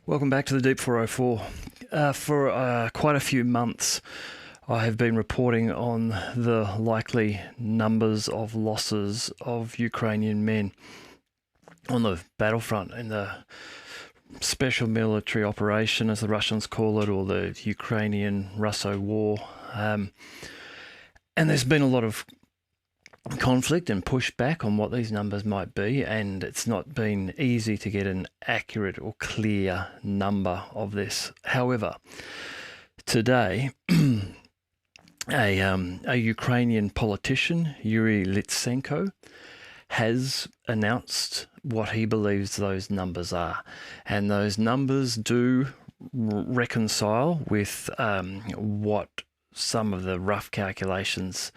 Welcome back to the Deep 404. For quite a few months, I have been reporting on the likely numbers of losses of Ukrainian men on the battlefront in the special military operation, as the Russians call it, or the Ukrainian-Russo war. And there's been a lot of conflict and pushback on what these numbers might be, and it's not been easy to get an accurate or clear number of this. However, today, a Ukrainian politician, Yuri Lytsenko, has announced what he believes those numbers are, and those numbers do reconcile with what some of the rough calculations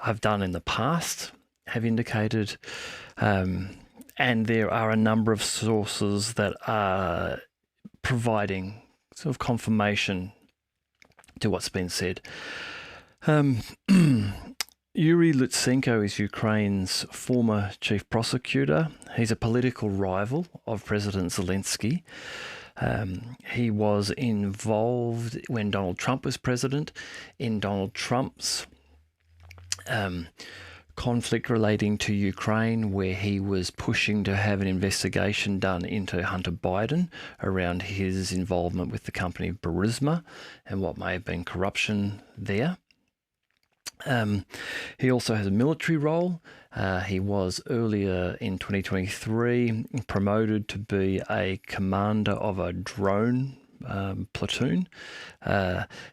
I've done in the past have indicated, and there are a number of sources that are providing sort of confirmation to what's been said. Yuri Lytsenko is Ukraine's former chief prosecutor. He's a political rival of President Zelensky. He was involved when Donald Trump was president in Donald Trump's conflict relating to Ukraine, where he was pushing to have an investigation done into Hunter Biden around his involvement with the company Burisma and what may have been corruption there. He also has a military role. He was earlier in 2023 promoted to be a commander of a drone platoon.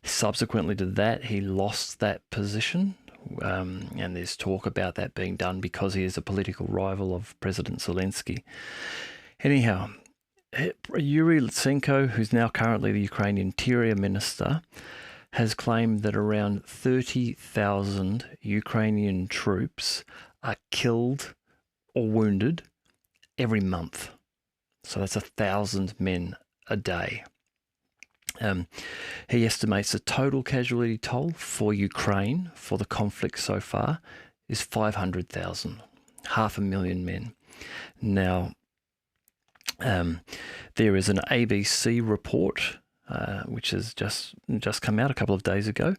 Subsequently to that, he lost that position. And there's talk about that being done because he is a political rival of President Zelensky. Anyhow, Yuri Lytsenko, who's now currently the Ukrainian Interior Minister, has claimed that around 30,000 Ukrainian troops are killed or wounded every month. So that's 1,000 men a day. He estimates the total casualty toll for Ukraine for the conflict so far is 500,000, 500,000 men. Now, there is an ABC report which has just come out a couple of days ago,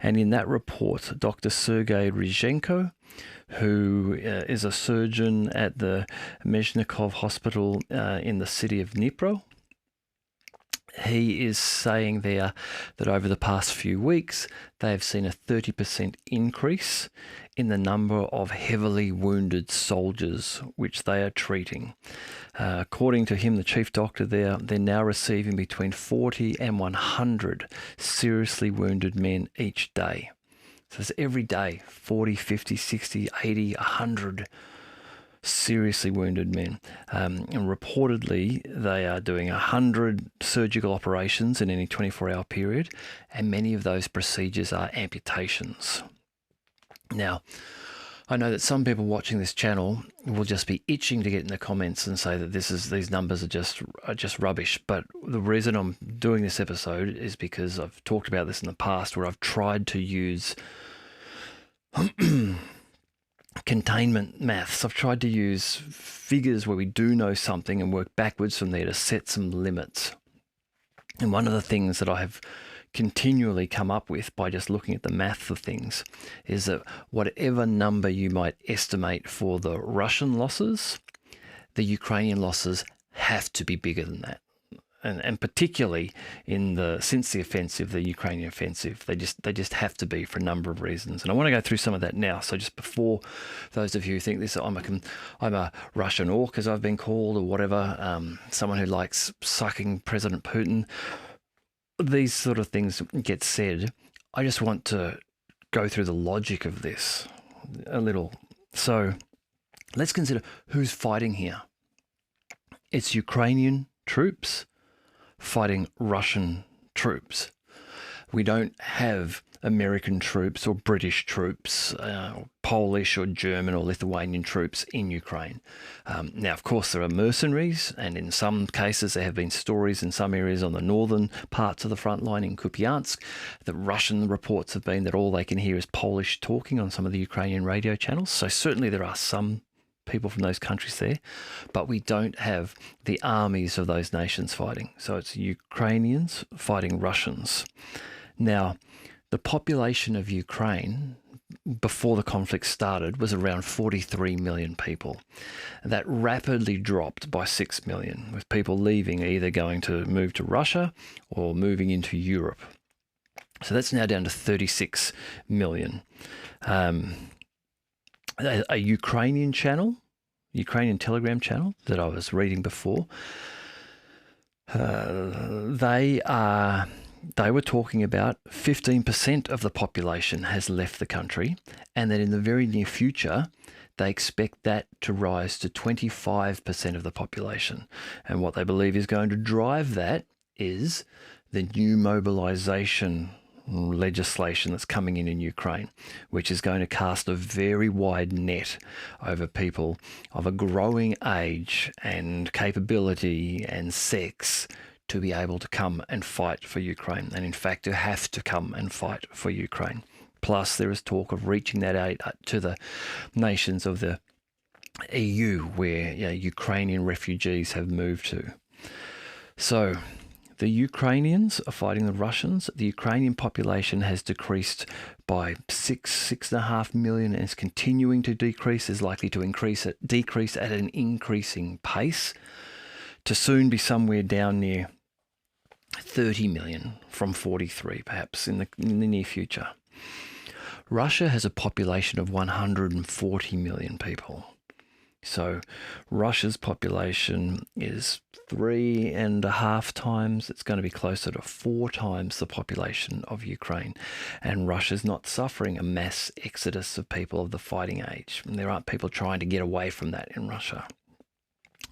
and in that report, Dr. Sergii Ryzhenko, who is a surgeon at the Mechnikov hospital in the city of Dnipro, he is saying there that over the past few weeks, they have seen a 30% increase in the number of heavily wounded soldiers which they are treating. According to him, the chief doctor there, they're now receiving between 40 and 100 seriously wounded men each day. So it's every day, 40, 50, 60, 80, 100 seriously wounded men. And reportedly, they are doing 100 surgical operations in any 24-hour period, and many of those procedures are amputations. Now, I know that some people watching this channel will just be itching to get in the comments and say that these numbers are just rubbish. But the reason I'm doing this episode is because I've talked about this in the past, where I've tried to use containment maths. I've tried to use figures where we do know something and work backwards from there to set some limits. And one of the things that I have continually come up with by just looking at the math of things is that whatever number you might estimate for the Russian losses, the Ukrainian losses have to be bigger than that. And particularly since the offensive, the Ukrainian offensive, they just have to be for a number of reasons. And I want to go through some of that now. So just before those of you who think this, I'm a Russian orc, as I've been called, or whatever, someone who likes sucking President Putin, these sort of things get said. I just want to go through the logic of this a little. So let's consider who's fighting here. It's Ukrainian troops fighting Russian troops. We don't have American troops or British troops, or Polish or German or Lithuanian troops in Ukraine. Now, of course, there are mercenaries, and in some cases there have been stories in some areas on the northern parts of the front line in Kupiansk. The Russian reports have been that all they can hear is Polish talking on some of the Ukrainian radio channels. So certainly there are some people from those countries there, but we don't have the armies of those nations fighting. So it's Ukrainians fighting Russians. Now, the population of Ukraine before the conflict started was around 43 million people. That rapidly dropped by 6 million, with people leaving, either going to move to Russia or moving into Europe. So that's now down to 36 million. A Ukrainian Telegram channel that I was reading before, they were talking about 15% of the population has left the country, and that in the very near future, they expect that to rise to 25% of the population. And what they believe is going to drive that is the new mobilization legislation that's coming in Ukraine, which is going to cast a very wide net over people of a growing age and capability and sex to be able to come and fight for Ukraine, and in fact to have to come and fight for Ukraine. Plus, there is talk of reaching that aid to the nations of the EU where Ukrainian refugees have moved to. So the Ukrainians are fighting the Russians. The Ukrainian population has decreased by 6.5 million and is continuing to decrease, is likely to decrease at an increasing pace, to soon be somewhere down near 30 million from 43, perhaps in the near future. Russia has a population of 140 million people. So Russia's population is 3.5 times, it's going to be closer to 4 times the population of Ukraine. And Russia's not suffering a mass exodus of people of the fighting age. And there aren't people trying to get away from that in Russia.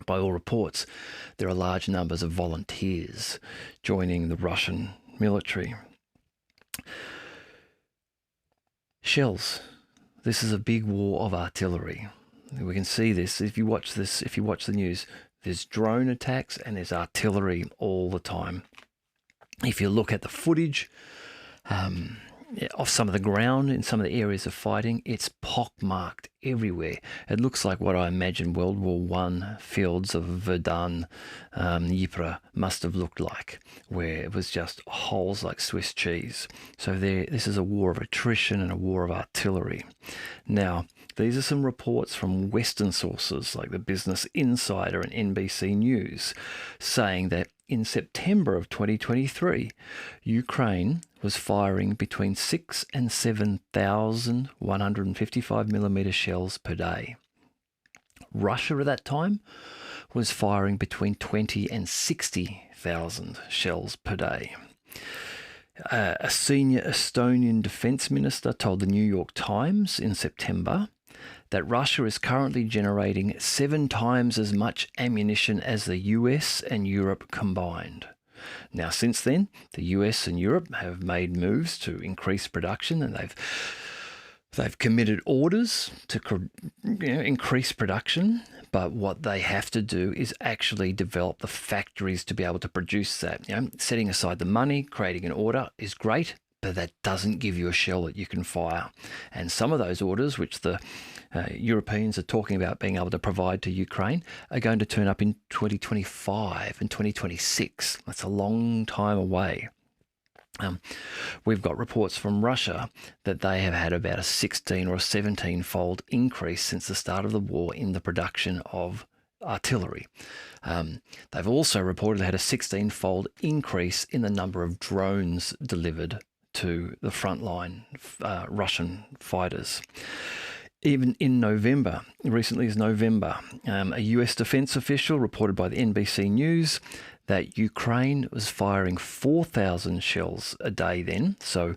By all reports, there are large numbers of volunteers joining the Russian military. Shells. This is a big war of artillery. We can see this if you watch the news. There's drone attacks and there's artillery all the time. If you look at the footage of some of the ground in some of the areas of fighting, it's pockmarked everywhere. It looks like what I imagine World War I fields of Verdun, Dnipro must have looked like, where it was just holes like Swiss cheese. So this is a war of attrition and a war of artillery. Now, these are some reports from Western sources like the Business Insider and NBC News, saying that in September of 2023, Ukraine was firing between 6,000 and 7,000 155mm shells per day. Russia at that time was firing between 20,000 and 60,000 shells per day. A senior Estonian defense minister told the New York Times in September that Russia is currently generating 7 times as much ammunition as the US and Europe combined. Now, since then, the US and Europe have made moves to increase production, and they've committed orders to increase production. But what they have to do is actually develop the factories to be able to produce that. Setting aside the money, creating an order is great, but that doesn't give you a shell that you can fire. And some of those orders, which the Europeans are talking about being able to provide to Ukraine, are going to turn up in 2025 and 2026. That's a long time away. We've got reports from Russia that they have had about a 16 or a 17-fold increase since the start of the war in the production of artillery. They've also reported they had a 16-fold increase in the number of drones delivered to the frontline Russian fighters. Even in November, recently as November, a US defense official reported by the NBC News that Ukraine was firing 4,000 shells a day then. So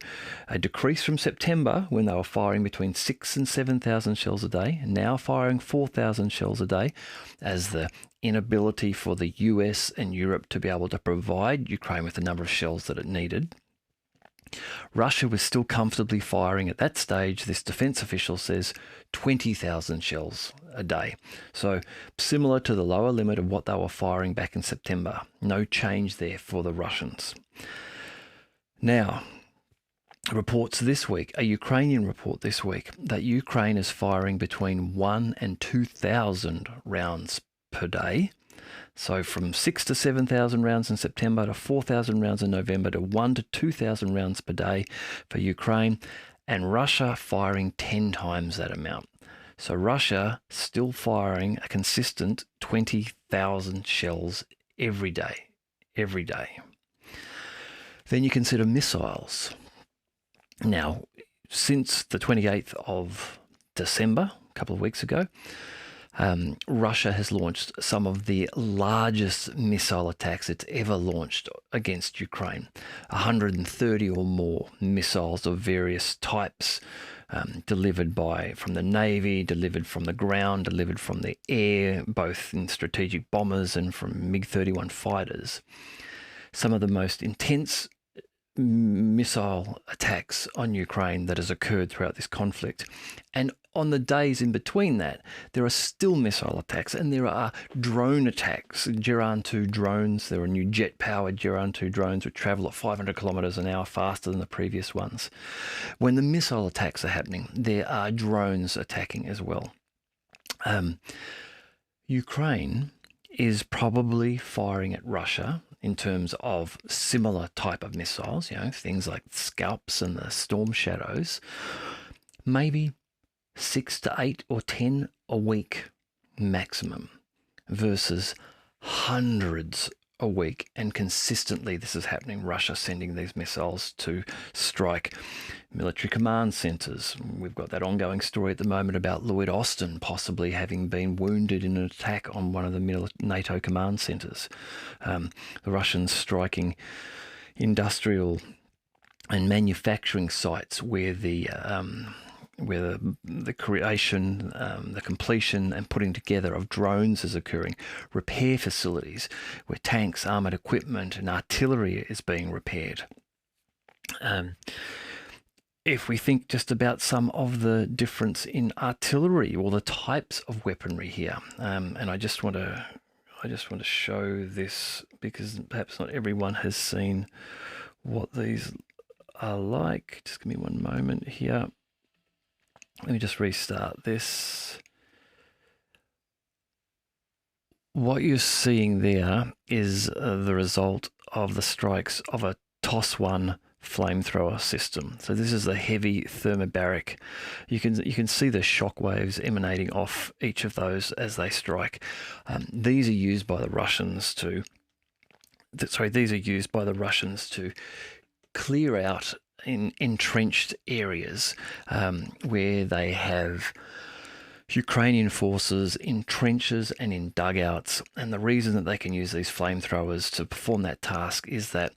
a decrease from September when they were firing between 6,000 and 7,000 shells a day, and now firing 4,000 shells a day, as the inability for the US and Europe to be able to provide Ukraine with the number of shells that it needed. Russia was still comfortably firing at that stage, this defense official says, 20,000 shells a day. So similar to the lower limit of what they were firing back in September. No change there for the Russians. Now, reports this week, a Ukrainian report this week, that Ukraine is firing between 1 and 2,000 rounds per day. So from 6 to 7,000 rounds in September to 4,000 rounds in November to 1 to 2,000 rounds per day for Ukraine, and Russia firing 10 times that amount. So Russia still firing a consistent 20,000 shells every day. Then you consider missiles. Now, since the 28th of December, a couple of weeks ago, Russia has launched some of the largest missile attacks it's ever launched against Ukraine. 130 or more missiles of various types, delivered from the Navy, delivered from the ground, delivered from the air, both in strategic bombers and from MiG-31 fighters. Some of the most intense missile attacks on Ukraine that has occurred throughout this conflict. And on the days in between that, there are still missile attacks, and there are drone attacks. Geran-2 drones, there are new jet-powered Geran-2 drones which travel at 500 kilometers an hour faster than the previous ones. When the missile attacks are happening, there are drones attacking as well. Ukraine is probably firing at Russia in terms of similar type of missiles, things like Scalps and the Storm Shadows, maybe 6 to 8 or 10 a week maximum, versus hundreds a week. And consistently this is happening. Russia sending these missiles to strike military command centers. We've got that ongoing story at the moment about Lloyd Austin possibly having been wounded in an attack on one of the NATO command centers. The Russians striking industrial and manufacturing sites where the creation, the completion and putting together of drones is occurring, repair facilities where tanks, armoured equipment and artillery is being repaired. If we think just about some of the difference in artillery or the types of weaponry here, and I just want to show this because perhaps not everyone has seen what these are like. Just give me one moment here. Let me just restart this. What you're seeing there is the result of the strikes of a TOS-1 flamethrower system. So this is the heavy thermobaric. You can see the shock waves emanating off each of those as they strike. These are used by the Russians to clear out in entrenched areas where they have Ukrainian forces in trenches and in dugouts. And the reason that they can use these flamethrowers to perform that task is that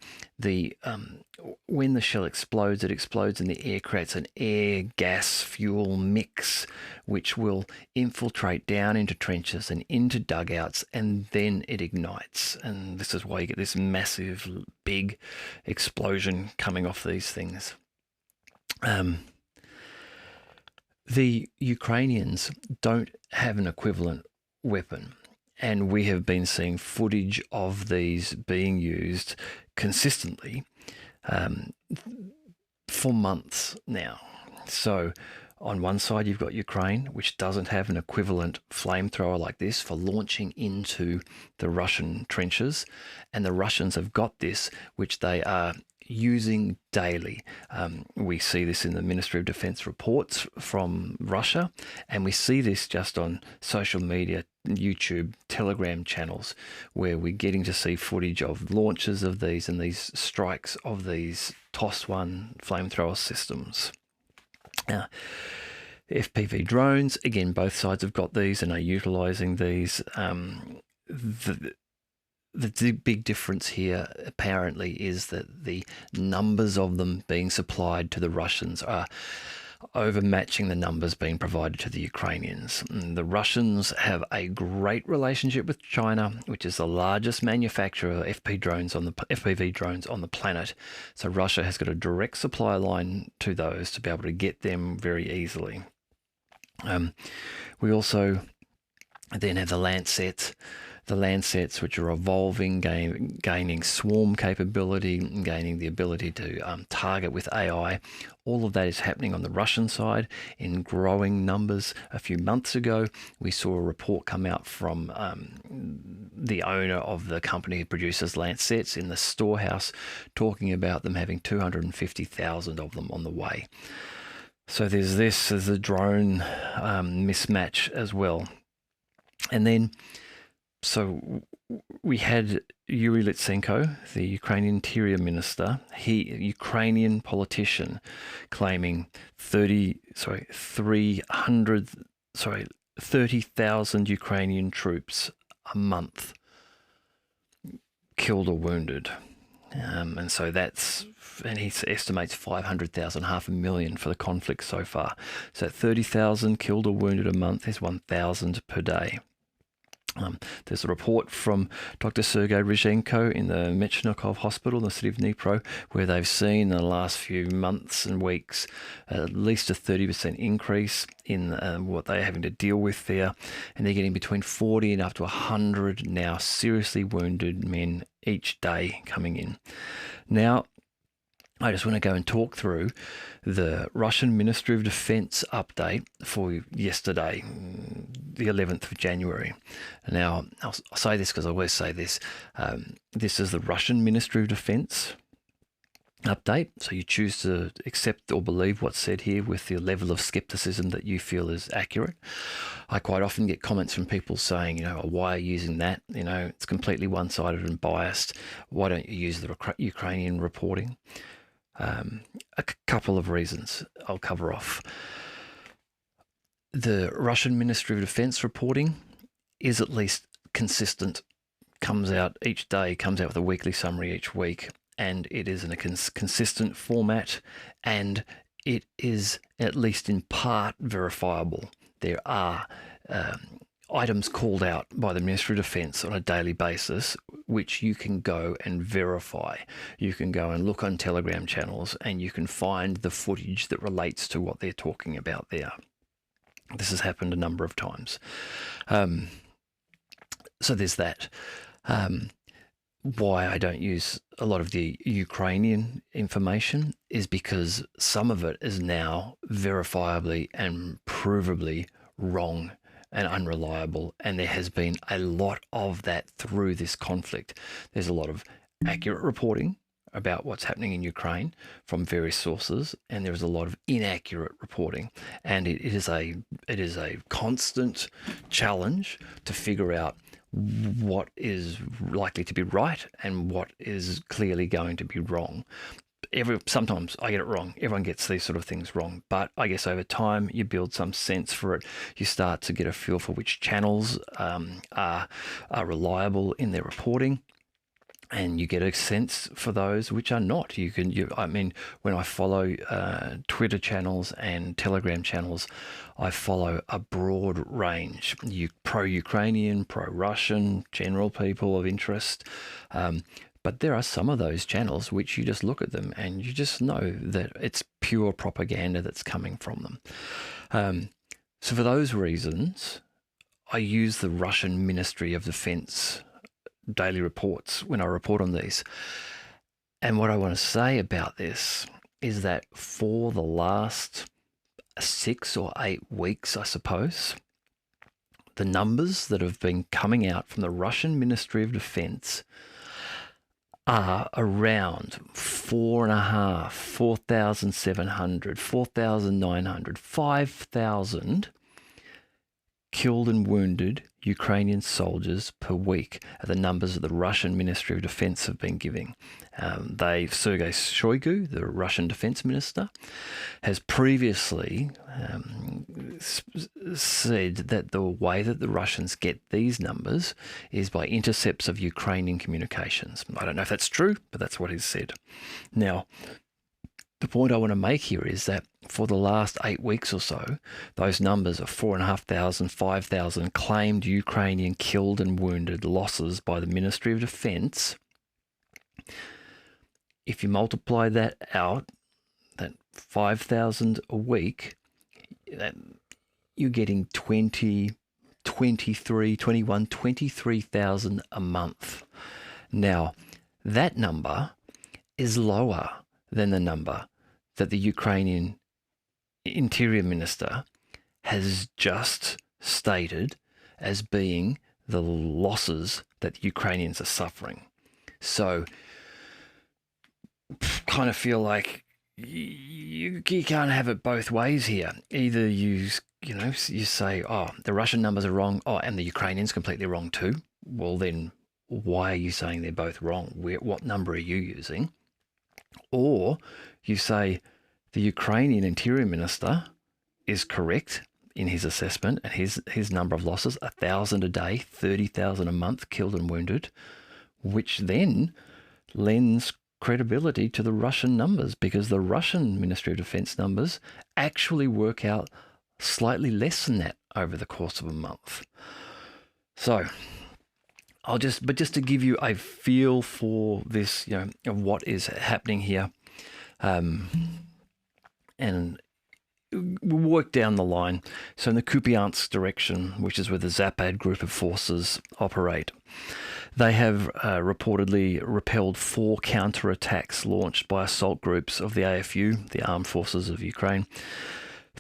when the shell explodes, it explodes in the air, creates an air gas fuel mix which will infiltrate down into trenches and into dugouts, and then it ignites. And this is why you get this massive big explosion coming off these things. The Ukrainians don't have an equivalent weapon, and we have been seeing footage of these being used consistently for months now. So on one side, you've got Ukraine, which doesn't have an equivalent flamethrower like this for launching into the Russian trenches, and the Russians have got this, which they are using daily. We see this in the Ministry of Defense reports from Russia, and we see this just on social media, YouTube, Telegram channels, where we're getting to see footage of launches of these and these strikes of these TOS-1 flamethrower systems. Now, FPV drones, again, both sides have got these and are utilizing these. The big difference here, apparently, is that the numbers of them being supplied to the Russians are overmatching the numbers being provided to the Ukrainians. The Russians have a great relationship with China, which is the largest manufacturer of FPV drones on the planet. So Russia has got a direct supply line to those to be able to get them very easily. We also then have the Lancet, the Landsets, which are evolving, gaining swarm capability, gaining the ability to target with AI. All of that is happening on the Russian side in growing numbers. A few months ago, we saw a report come out from the owner of the company who produces Landsets in the storehouse, talking about them having 250,000 of them on the way. So there's this as a drone mismatch as well. And then, so we had Yuri Lytsenko, the Ukrainian Interior Minister, a Ukrainian politician, claiming 30,000 Ukrainian troops a month killed or wounded. And so and he estimates 500,000, 500,000 for the conflict so far. So 30,000 killed or wounded a month is 1,000 per day. There's a report from Dr. Sergii Ryzhenko in the Mechnikov hospital in the city of Dnipro, where they've seen in the last few months and weeks at least a 30% increase in what they're having to deal with there. And they're getting between 40 and up to 100 now seriously wounded men each day coming in. Now, I just want to go and talk through the Russian Ministry of Defense update for yesterday, the 11th of January. Now, I'll say this because I always say this. This is the Russian Ministry of Defense update. So you choose to accept or believe what's said here with the level of skepticism that you feel is accurate. I quite often get comments from people saying, why are you using that? It's completely one-sided and biased. Why don't you use the Ukrainian reporting? A couple of reasons I'll cover off. The Russian Ministry of Defense reporting is at least consistent, comes out each day, comes out with a weekly summary each week, and it is in a consistent format, and it is at least in part verifiable. There are items called out by the Ministry of Defense on a daily basis, which you can go and verify. You can go and look on Telegram channels and you can find the footage that relates to what they're talking about there. This has happened a number of times. So there's that. Why I don't use a lot of the Ukrainian information is because some of it is now verifiably and provably wrong and unreliable, and there has been a lot of that through this conflict. There's a lot of accurate reporting about what's happening in Ukraine from various sources, and there is a lot of inaccurate reporting, and it is a constant challenge to figure out what is likely to be right and what is clearly going to be wrong. Sometimes I get it wrong. Everyone gets these sort of things wrong. But I guess over time, you build some sense for it. You start to get a feel for which channels are reliable in their reporting. And you get a sense for those which are not. When I follow Twitter channels and Telegram channels, I follow a broad range. Pro-Ukrainian, pro-Russian, general people of interest. But there are some of those channels which you just look at them and you just know that it's pure propaganda that's coming from them. So for those reasons, I use the Russian Ministry of Defense daily reports when I report on these. And what I want to say about this is that for the last 6 or 8 weeks, I suppose, the numbers that have been coming out from the Russian Ministry of Defense are around 4,500, 4,700, 4,900, 5,000 killed and wounded Ukrainian soldiers per week are the numbers that the Russian Ministry of Defense have been giving. Sergei Shoigu, the Russian defense minister, has previously said that the way that the Russians get these numbers is by intercepts of Ukrainian communications. I don't know if that's true, but that's what he's said. Now, the point I want to make here is that for the last 8 weeks or so, those numbers of 4,500, 5,000 claimed Ukrainian killed and wounded losses by the Ministry of Defense. If you multiply that out, that 5,000 a week, you're getting 20 23,000 a month. Now, that number is lower than the number that the Ukrainian Interior Minister has just stated as being the losses that the Ukrainians are suffering. So, kind of feel like you can't have it both ways here. Either you say, oh, the Russian numbers are wrong, oh, and the Ukrainians completely wrong too. Well, then why are you saying they're both wrong? What number are you using? Or you say the Ukrainian Interior Minister is correct in his assessment and his number of losses, 1,000 a day, 30,000 a month killed and wounded, which then lends credibility to the Russian numbers, because the Russian Ministry of Defense numbers actually work out slightly less than that over the course of a month. So just to give you a feel for this, of what is happening here, and we'll work down the line. So in the Kupiansk direction, which is where the Zapad group of forces operate, they have reportedly repelled 4 counterattacks launched by assault groups of the AFU, the Armed Forces of Ukraine,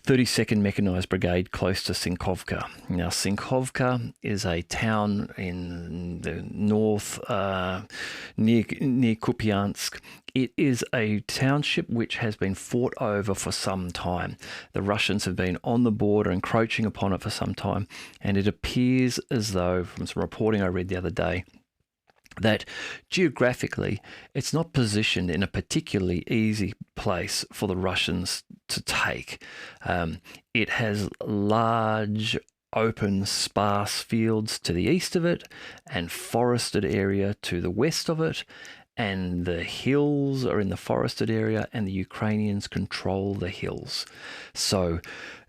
32nd Mechanized Brigade close to Sinkovka. Now, Sinkovka is a town in the north near Kupiansk. It is a township which has been fought over for some time. The Russians have been on the border, encroaching upon it for some time, and it appears as though, from some reporting I read the other day, that geographically it's not positioned in a particularly easy place for the Russians to take. It has large, open, sparse fields to the east of it and forested area to the west of it, and the hills are in the forested area, and the Ukrainians control the hills. So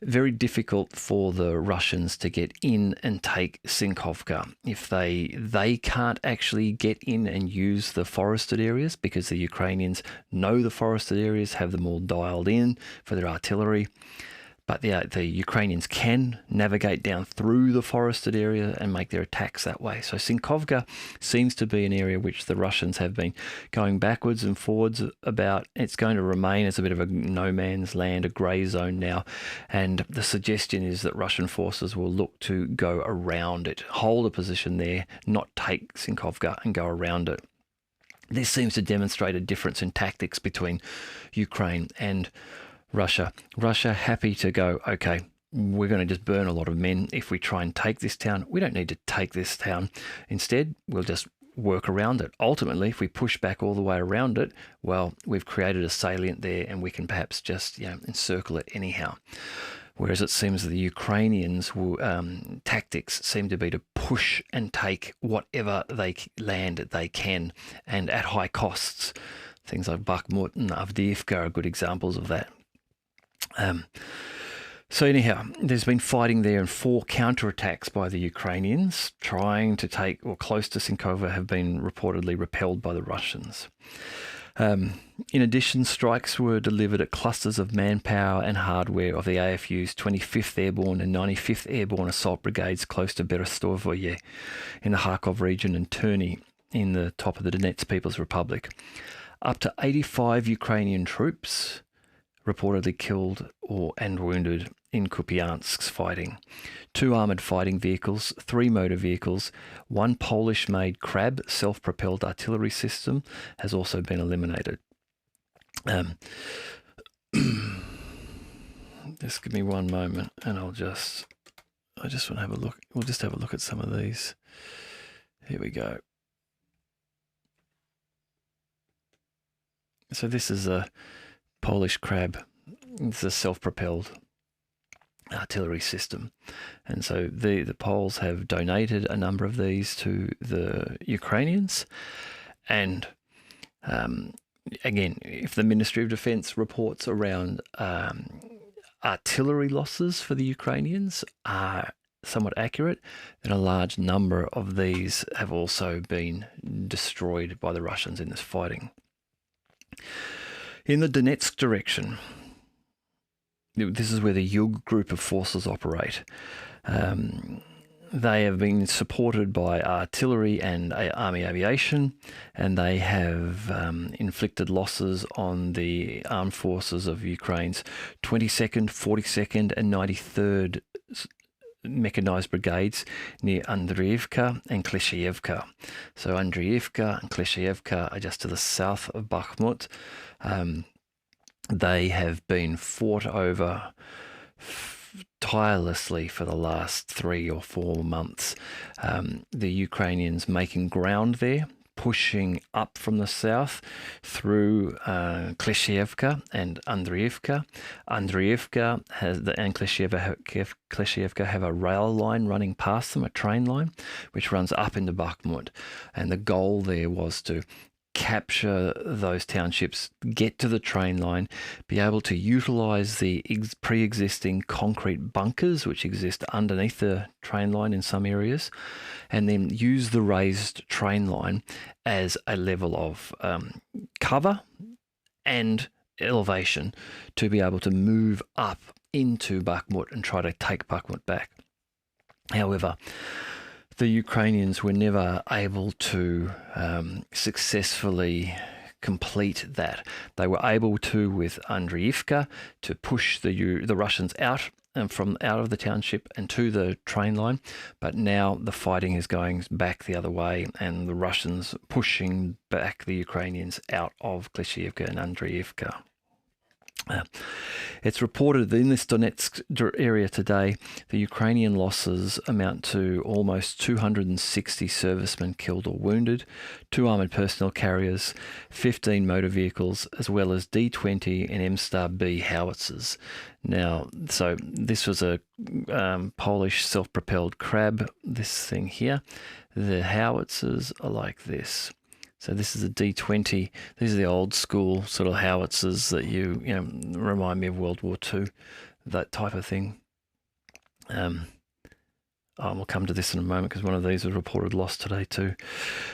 very difficult for the Russians to get in and take Sinkovka. If they can't actually get in and use the forested areas, because the Ukrainians know the forested areas, have them all dialed in for their artillery. But the Ukrainians can navigate down through the forested area and make their attacks that way. So Sinkovka seems to be an area which the Russians have been going backwards and forwards about. It's going to remain as a bit of a no man's land, a grey zone now. And the suggestion is that Russian forces will look to go around it, hold a position there, not take Sinkovka and go around it. This seems to demonstrate a difference in tactics between Ukraine and Russia happy to go, okay, we're going to just burn a lot of men if we try and take this town. We don't need to take this town. Instead, we'll just work around it. Ultimately, if we push back all the way around it, well, we've created a salient there and we can perhaps just encircle it anyhow. Whereas it seems that the Ukrainians' tactics seem to be to push and take whatever land they can, and at high costs. Things like Bakhmut and Avdiivka are good examples of that. So anyhow, there's been fighting there, and 4 counterattacks by the Ukrainians trying to take or close to Sinkovka have been reportedly repelled by the Russians. In addition, strikes were delivered at clusters of manpower and hardware of the AFU's 25th Airborne and 95th Airborne Assault Brigades close to Berestovoye in the Kharkov region, and Terny in the top of the Donetsk People's Republic. Up to 85 Ukrainian troops reportedly killed and wounded in Kupiansk's fighting. 2 armoured fighting vehicles, 3 motor vehicles, 1 Polish-made Krab self-propelled artillery system has also been eliminated. Just give me one moment and I just want to have a look. We'll just have a look at some of these. Here we go. So this is a Polish Krab. It's a self-propelled artillery system, and so the Poles have donated a number of these to the Ukrainians. And again, if the Ministry of Defense reports around artillery losses for the Ukrainians are somewhat accurate, then a large number of these have also been destroyed by the Russians in this fighting. In the Donetsk direction, this is where the Yug group of forces operate. They have been supported by artillery and army aviation, and they have inflicted losses on the armed forces of Ukraine's 22nd, 42nd and 93rd mechanized brigades near Andriivka and Klishchiivka. So Andriivka and Klishchiivka are just to the south of Bakhmut. They have been fought over tirelessly for the last 3 or 4 months. The Ukrainians making ground there, pushing up from the south through Klishchiivka and Andriivka. Andriivka and Klishchiivka have a rail line running past them, a train line, which runs up into Bakhmut. And the goal there was to capture those townships, get to the train line, be able to utilize the pre-existing concrete bunkers which exist underneath the train line in some areas, and then use the raised train line as a level of cover and elevation to be able to move up into Bakhmut and try to take Bakhmut back. However, the Ukrainians were never able to successfully complete that. They were able to, with Andriivka, to push the Russians out of the township and to the train line, but now the fighting is going back the other way, and the Russians pushing back the Ukrainians out of Klishchiivka and Andriivka. It's reported that in this Donetsk area today, the Ukrainian losses amount to almost 260 servicemen killed or wounded, 2 armoured personnel carriers, 15 motor vehicles, as well as D-20 and M-Star-B howitzers. Now, so this was a Polish self-propelled Crab, this thing here. The howitzers are like this. So this is a D-20. These are the old school sort of howitzers that you know remind me of World War II, that type of thing. We'll come to this in a moment because one of these was reported lost today too.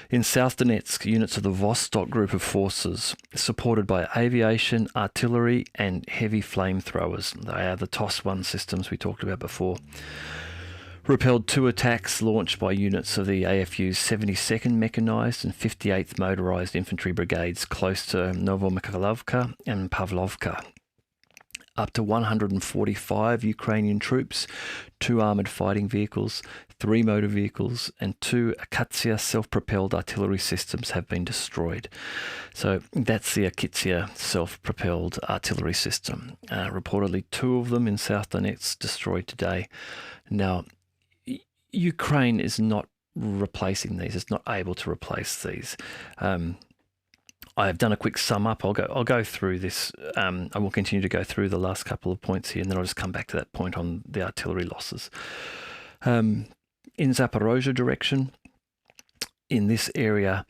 In South Donetsk, units of the Vostok group of forces, supported by aviation, artillery, and heavy flamethrowers. They are the TOS-1 systems we talked about before. Repelled 2 attacks launched by units of the AFU's 72nd Mechanized and 58th Motorized Infantry Brigades close to Novomikhalovka and Pavlovka. Up to 145 Ukrainian troops, 2 armoured fighting vehicles, 3 motor vehicles, and 2 Akatsiya self-propelled artillery systems have been destroyed. So that's the Akatsiya self-propelled artillery system. Reportedly 2 of them in South Donetsk destroyed today. Now, Ukraine is not replacing these. It's not able to replace these. I have done a quick sum up. I'll go through this. I will continue to go through the last couple of points here, and then I'll just come back to that point on the artillery losses. In Zaporozhye direction, in this area,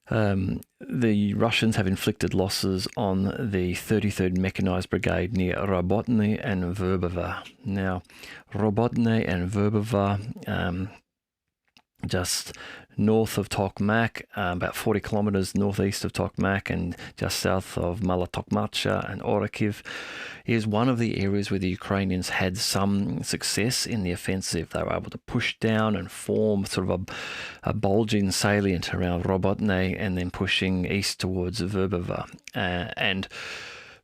the Russians have inflicted losses on the 33rd Mechanized Brigade near Robotny and Verbova. Now, Robotny and Verbova, just north of Tokmak, about 40 kilometers northeast of Tokmak and just south of Malotokmacha and Orakiv, is one of the areas where the Ukrainians had some success in the offensive. They were able to push down and form sort of a bulging salient around Robotny and then pushing east towards Verbova. And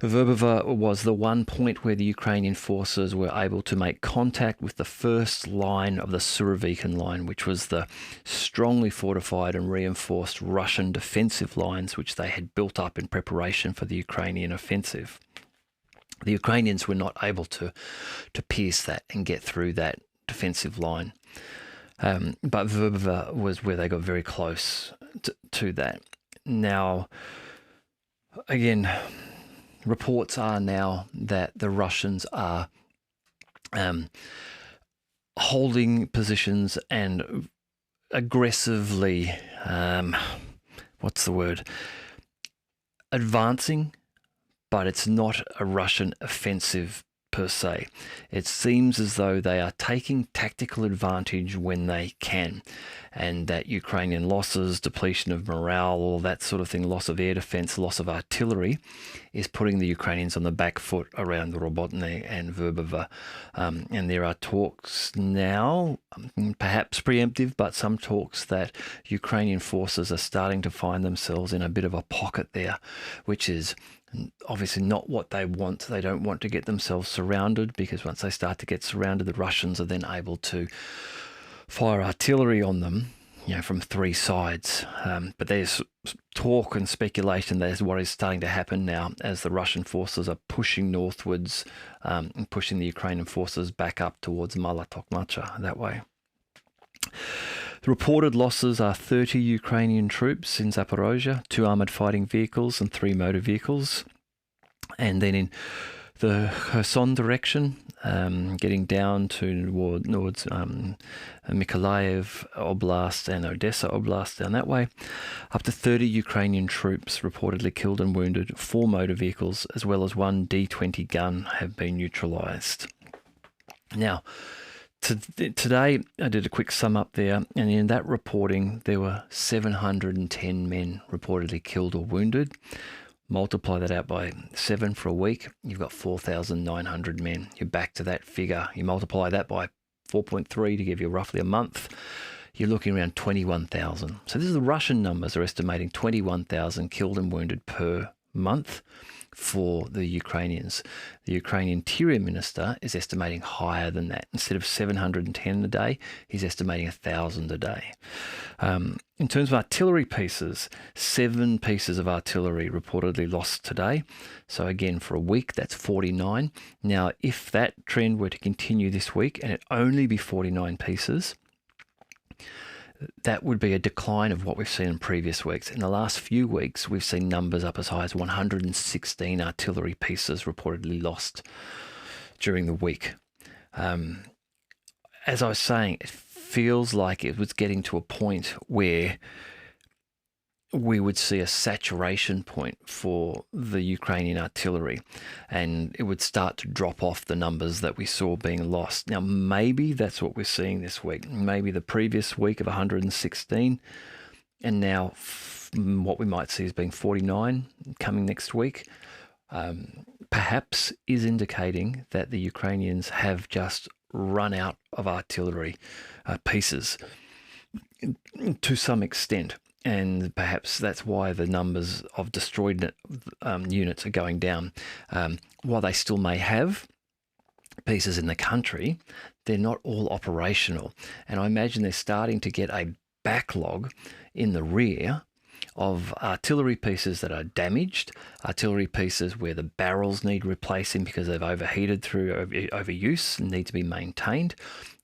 Verbova was the one point where the Ukrainian forces were able to make contact with the first line of the Surovikin line, which was the strongly fortified and reinforced Russian defensive lines which they had built up in preparation for the Ukrainian offensive. The Ukrainians were not able to pierce that and get through that defensive line. But Verbova was where they got very close to that. Now, again, reports are now that the Russians are holding positions and aggressively, advancing, but it's not a Russian offensive per se. It seems as though they are taking tactical advantage when they can, and that Ukrainian losses, depletion of morale, all that sort of thing, loss of air defense, loss of artillery, is putting the Ukrainians on the back foot around Robotny and Verbova. And there are talks now, perhaps preemptive, but some talks that Ukrainian forces are starting to find themselves in a bit of a pocket there, which is obviously not what they want. They don't want to get themselves surrounded, because once they start to get surrounded, the Russians are then able to fire artillery on them, from three sides. But there's talk and speculation that is what is starting to happen now as the Russian forces are pushing northwards and pushing the Ukrainian forces back up towards Mala Tokmacha that way. The reported losses are 30 Ukrainian troops in Zaporozhye, 2 armoured fighting vehicles and 3 motor vehicles. And then in the Kherson direction, getting down towards Mykolaiv Oblast and Odessa Oblast down that way, up to 30 Ukrainian troops reportedly killed and wounded, 4 motor vehicles, as well as 1 D-20 gun have been neutralised. Now, today I did a quick sum up there, and in that reporting there were 710 men reportedly killed or wounded. Multiply that out by 7 for a week, you've got 4,900 men. You're back to that figure. You multiply that by 4.3 to give you roughly a month, you're looking around 21,000. So this is the Russian numbers are estimating 21,000 killed and wounded per month for the Ukrainians. The Ukrainian Interior Minister is estimating higher than that. Instead of 710 a day, he's estimating 1,000 a day. In terms of artillery pieces, 7 pieces of artillery reportedly lost today. So again, for a week, that's 49. Now, if that trend were to continue this week and it only be 49 pieces, that would be a decline of what we've seen in previous weeks. In the last few weeks, we've seen numbers up as high as 116 artillery pieces reportedly lost during the week. As I was saying, it feels like it was getting to a point where we would see a saturation point for the Ukrainian artillery, and it would start to drop off the numbers that we saw being lost. Now, maybe that's what we're seeing this week. Maybe the previous week of 116, and now what we might see as being 49 coming next week, perhaps is indicating that the Ukrainians have just run out of artillery pieces to some extent. And perhaps that's why the numbers of destroyed units are going down. While they still may have pieces in the country, they're not all operational. And I imagine they're starting to get a backlog in the rear of artillery pieces that are damaged, artillery pieces where the barrels need replacing because they've overheated through overuse and need to be maintained.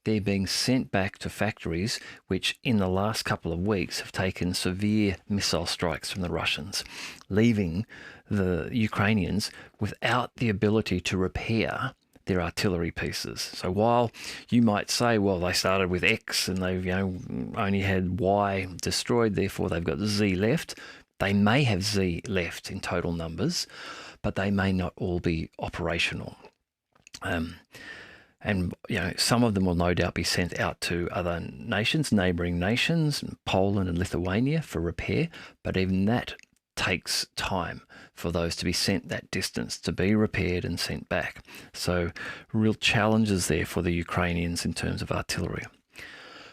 They're being sent back to factories which in the last couple of weeks have taken severe missile strikes from the Russians, leaving the Ukrainians without the ability to repair their artillery pieces. So while you might say, well, they started with X and they've only had Y destroyed, therefore they've got Z left, they may have Z left in total numbers, but they may not all be operational. And some of them will no doubt be sent out to other nations, neighbouring nations, Poland and Lithuania, for repair. But even that takes time for those to be sent that distance, to be repaired and sent back. So real challenges there for the Ukrainians in terms of artillery.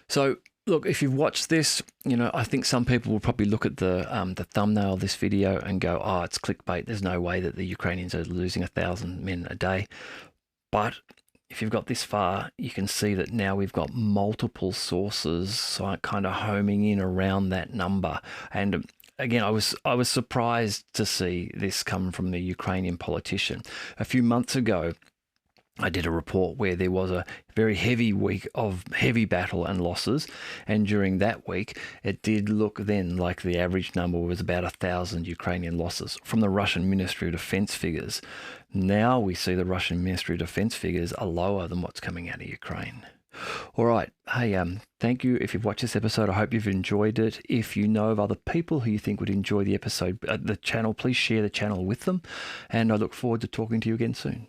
So look, if you've watched this, I think some people will probably look at the thumbnail of this video and go, oh, it's clickbait. There's no way that the Ukrainians are losing 1,000 men a day. But if you've got this far, you can see that now we've got multiple sources kind of homing in around that number. And again, I was surprised to see this come from the Ukrainian politician. A few months ago, I did a report where there was a very heavy week of heavy battle and losses. And during that week, it did look then like the average number was about 1,000 Ukrainian losses from the Russian Ministry of Defense figures. Now we see the Russian Ministry of Defense figures are lower than what's coming out of Ukraine. All right. Hey, thank you if you've watched this episode. I hope you've enjoyed it. If you know of other people who you think would enjoy the episode, the channel, please share the channel with them. And I look forward to talking to you again soon.